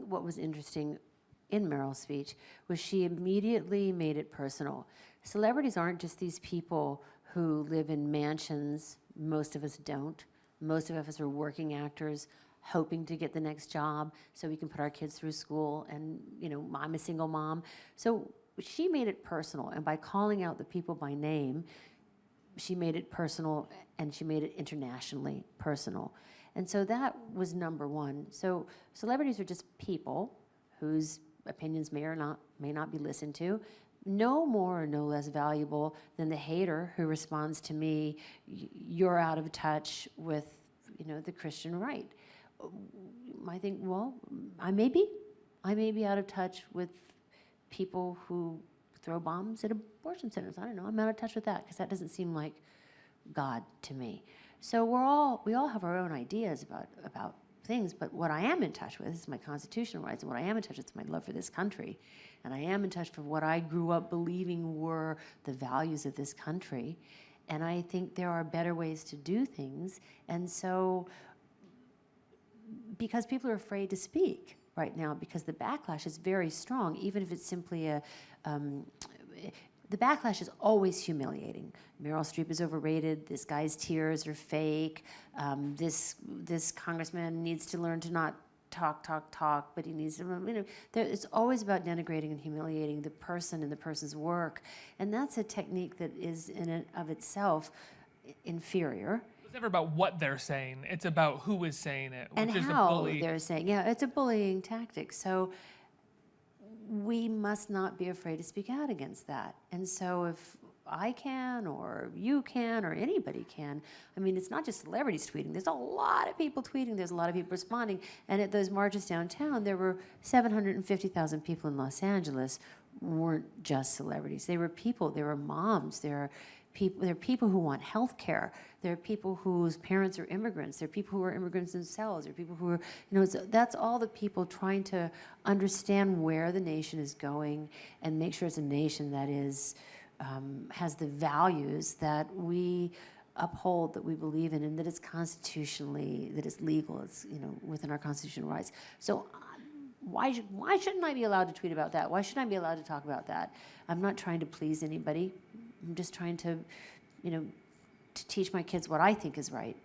what was interesting in Meryl's speech was she immediately made it personal. Celebrities aren't just these people who live in mansions. Most of us don't. Most of us are working actors hoping to get the next job so we can put our kids through school. And, I'm a single mom. So she made it personal. And by calling out the people by name, she made it personal, and she made it internationally personal. And so that was number one. So celebrities are just people whose opinions may not be listened to, no more or no less valuable than the hater who responds to me, you're out of touch with, the Christian right. I think, well, I may be out of touch with people who throw bombs at abortion centers. I don't know, I'm out of touch with that because that doesn't seem like God to me. So we all have our own ideas about things, but what I am in touch with is my constitutional rights, and what I am in touch with is my love for this country, and I am in touch with what I grew up believing were the values of this country, and I think there are better ways to do things, and so because people are afraid to speak right now because the backlash is very strong, even if it's simply the backlash is always humiliating. Meryl Streep is overrated. This guy's tears are fake. This congressman needs to learn to not talk, but he needs to, it's always about denigrating and humiliating the person and the person's work. And that's a technique that is in and of itself inferior. It's never about what they're saying. It's about who is saying it, which and is how a bully. They're saying, yeah, it's a bullying tactic. So we must not be afraid to speak out against that. And so if I can, or you can, or anybody can, it's not just celebrities tweeting. There's a lot of people tweeting. There's a lot of people responding. And at those marches downtown, there were 750,000 people in Los Angeles weren't just celebrities. They were people. They were moms. There are people who want health care. There are people whose parents are immigrants. There are people who are immigrants themselves. There are people who are, that's all the people trying to understand where the nation is going and make sure it's a nation that is, has the values that we uphold, that we believe in, and that it's constitutionally, that it's legal, it's, within our constitutional rights. So why shouldn't I be allowed to tweet about that? Why shouldn't I be allowed to talk about that? I'm not trying to please anybody. I'm just trying to, to teach my kids what I think is right.